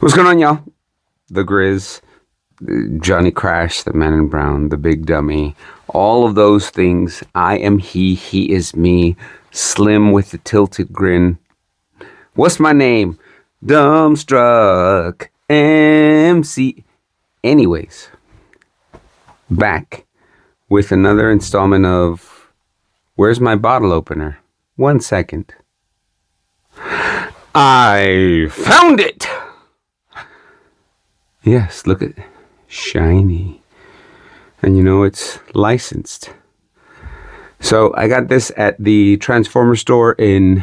What's going on, y'all? The Grizz, Johnny Crash, the Man in Brown, the Big Dummy, all of those things. I am he is me, slim with the tilted grin. What's my name? Dumbstruck MC. Anyways, back with another installment of Where's My Bottle Opener? 1 second. I found it! Yes, look at shiny. And you know it's licensed. So I got this at the Transformer store in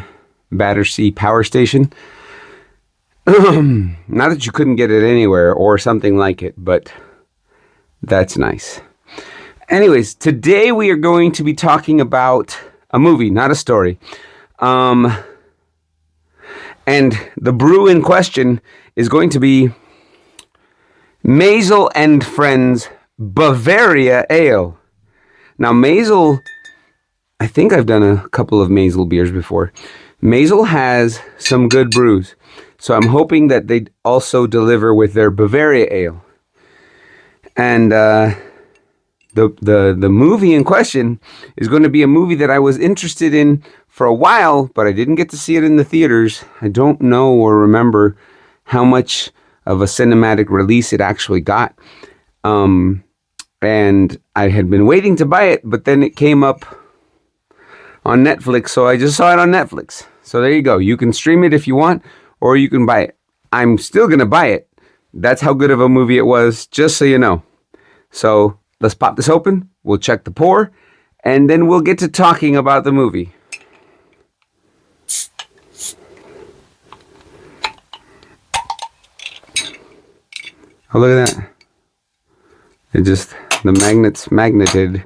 Battersea Power Station. Not that you couldn't get it anywhere or something like it, but that's nice. Anyways, today we are going to be talking about a movie, not a story. And the brew in question is going to be Maisley and Friends Bavaria Ale. Now, Maisley, I think I've done a couple of Maisley beers before. Maisley has some good brews, so I'm hoping that they also deliver with their Bavaria Ale. And the movie in question is going to be a movie that I was interested in for a while, but I didn't get to see it in the theaters. I don't know or remember how much of a cinematic release it actually got. And I had been waiting to buy it, but then it came up on Netflix, so I just saw it on Netflix. So there you go. You can stream it if you want, or you can buy it. I'm still going to buy it. That's how good of a movie it was, just so you know. So let's pop this open. We'll check the pour, and then we'll get to talking about the movie. Oh, look at that. It just, the magnets magneted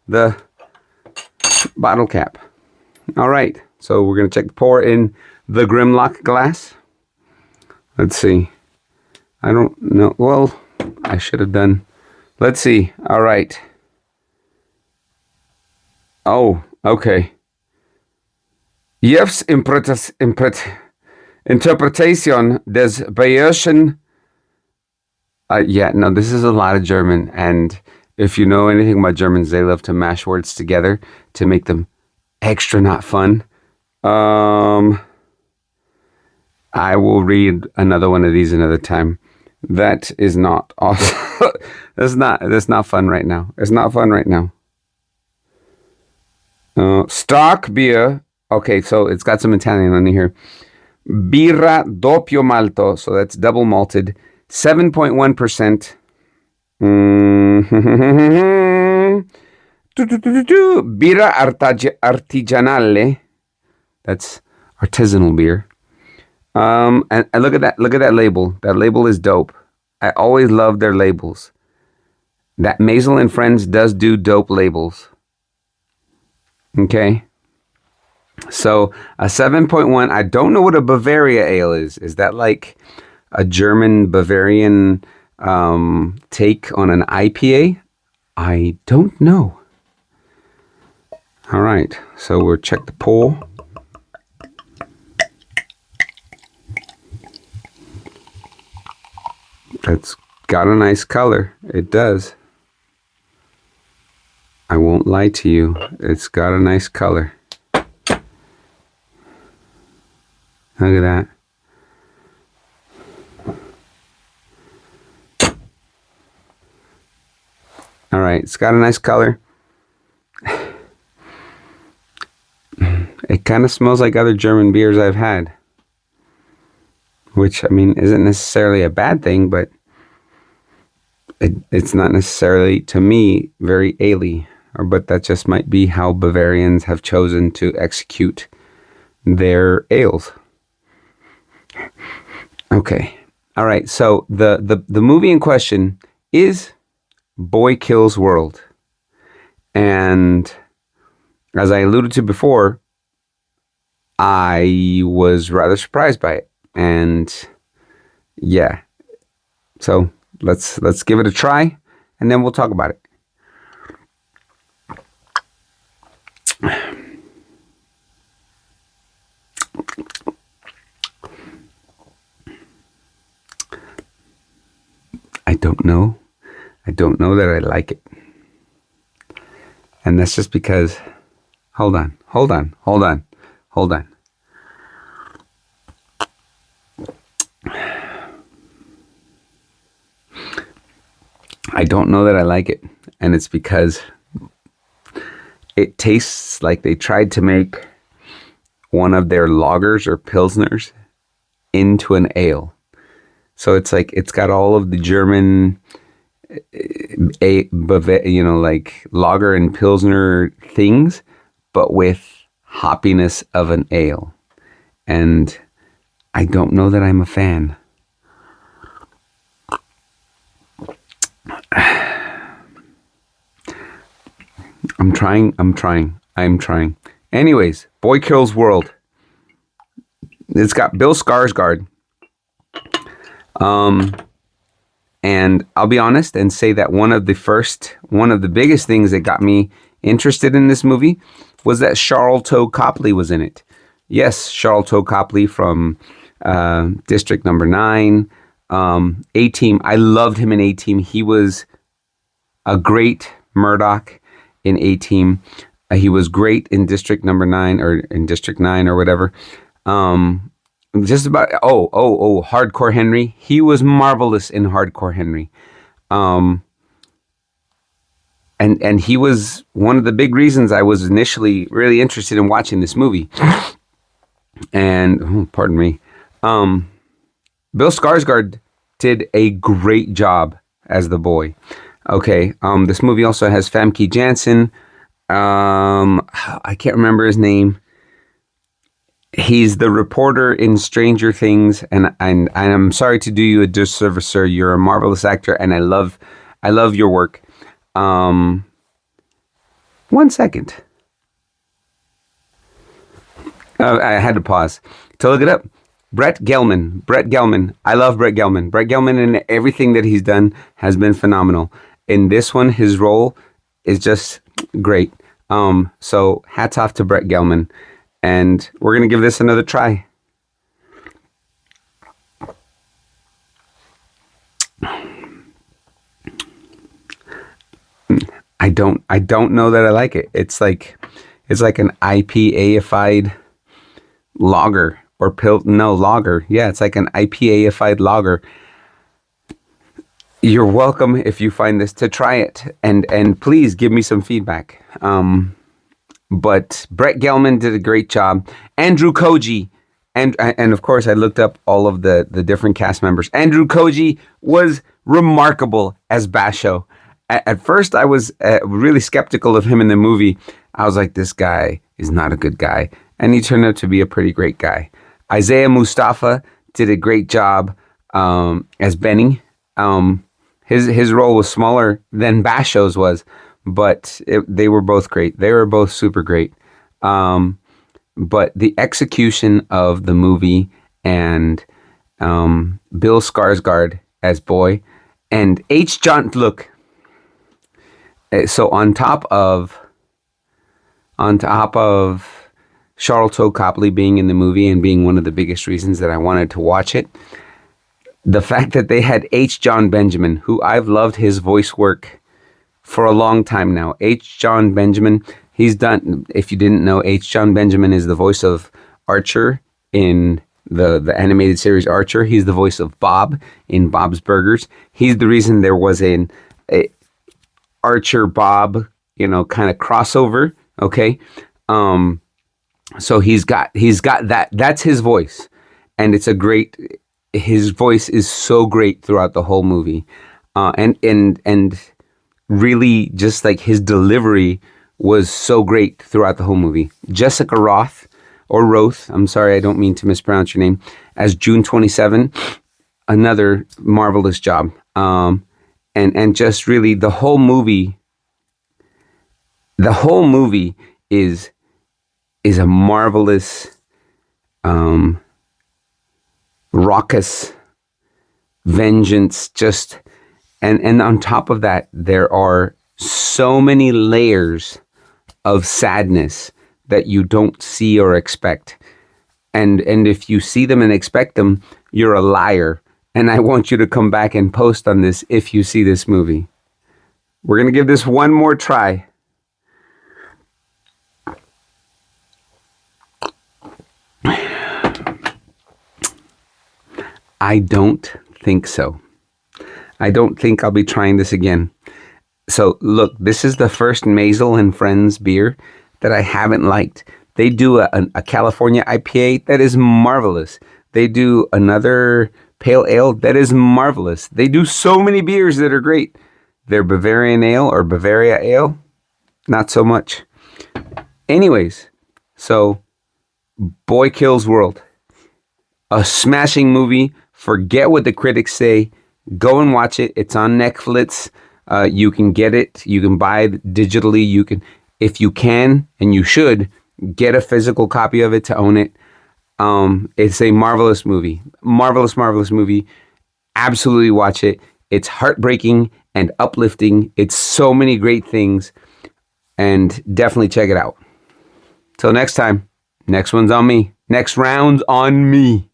the bottle cap. All right, so we're going to check the pour in the Grimlock glass. Let's see. I don't know. Well, I should have done. Let's see. All right. Oh, okay. Jeff's interpretation des Bayerischen. Yeah, no, this is a lot of German, and if you know anything about Germans, they love to mash words together to make them extra not fun. I will read another one of these another time. That is not awesome. That's not fun right now. It's not fun right now. Stark beer. Okay, so it's got some Italian on here. Birra doppio malto, so that's double malted, 7.1%. Birra artigianale, that's artisanal beer. And look at that label. That label is dope. I always love their labels. That Maisley and Friends does do dope labels. Okay. So a 7.1. I don't know what a Bavaria ale is. Is that like a German Bavarian take on an IPA? I don't know. All right. So we'll check the pour. That's got a nice color. It does. I won't lie to you. It's got a nice color. Look at that. All right, it's got a nice color. It kind of smells like other German beers I've had. Which, I mean, isn't necessarily a bad thing, but it's not necessarily, to me, very ale-y. But that just might be how Bavarians have chosen to execute their ales. Okay. All right. So the movie in question is Boy Kills World. And as I alluded to before, I was rather surprised by it. And yeah. So let's give it a try, and then we'll talk about it. don't know. I don't know that I like it. And that's just because, hold on. I don't know that I like it. And it's because it tastes like they tried to make one of their lagers or pilsners into an ale. So it's like, it's got all of the German, like lager and pilsner things, but with hoppiness of an ale. And I don't know that I'm a fan. I'm trying. Anyways, Boy Kills World. It's got Bill Skarsgård. And I'll be honest and say that one of the biggest things that got me interested in this movie was that Charlton Copley was in it. Yes, Charlton Copley from District Number 9, A-Team. I loved him in A-Team. He was a great Murdoch in A-Team. He was great in District Number 9 or in District 9 or whatever. Just about, Hardcore Henry. He was marvelous in Hardcore Henry. And he was one of the big reasons I was initially really interested in watching this movie. And, pardon me, Bill Skarsgård did a great job as the boy. Okay, this movie also has Famke Janssen. I can't remember his name. He's the reporter in Stranger Things, and I'm sorry to do you a disservice, sir. You're a marvelous actor, and I love your work. 1 second. I had to pause to look it up. Brett Gelman. I love Brett Gelman. Brett Gelman and everything that he's done has been phenomenal. In this one, his role is just great. So hats off to Brett Gelman. And we're going to give this another try. I don't know that I like it. It's like an IPA-ified lager or lager. Yeah, it's like an IPA-ified lager. You're welcome if you find this to try it, and please give me some feedback. But Brett Gelman did a great job. Andrew Koji, and of course I looked up all of the different cast members. Andrew Koji was remarkable as Basho. At first I was really skeptical of him in the movie. I was like, this guy is not a good guy. And he turned out to be a pretty great guy. Isaiah Mustafa did a great job as Benny. His role was smaller than Basho's was, but they were both great. They were both super great. But the execution of the movie and Bill Skarsgård as Boy and H. John, look. So on top of Charlton Copley being in the movie and being one of the biggest reasons that I wanted to watch it, the fact that they had H. John Benjamin, who I've loved his voice work for a long time now. H. John Benjamin, he's done, if you didn't know, H. John Benjamin is the voice of Archer in the animated series Archer. He's the voice of Bob in Bob's Burgers. He's the reason there was a Archer Bob, kind of crossover. Okay. So he's got that. That's his voice. And his voice is so great throughout the whole movie. And really just like his delivery was so great throughout the whole movie. Jessica Roth, I'm sorry, I don't mean to mispronounce your name, as June 27, another marvelous job. And just really the whole movie is a marvelous, raucous vengeance, and on top of that, there are so many layers of sadness that you don't see or expect. And if you see them and expect them, you're a liar. And I want you to come back and post on this if you see this movie. We're going to give this one more try. I don't think so. I don't think I'll be trying this again. So look, this is the first Maisley and Friends beer that I haven't liked. They do a California IPA that is marvelous. They do another pale ale that is marvelous. They do so many beers that are great. Their Bavarian ale or Bavaria ale, not so much. Anyways, so Boy Kills World. A smashing movie. Forget what the critics say. Go and watch it. It's on Netflix. You can get it. You can buy it digitally. You can, if you can, and you should, get a physical copy of it to own it. It's a marvelous movie. Marvelous, marvelous movie. Absolutely watch it. It's heartbreaking and uplifting. It's so many great things. And definitely check it out. Till next time. Next one's on me. Next round's on me.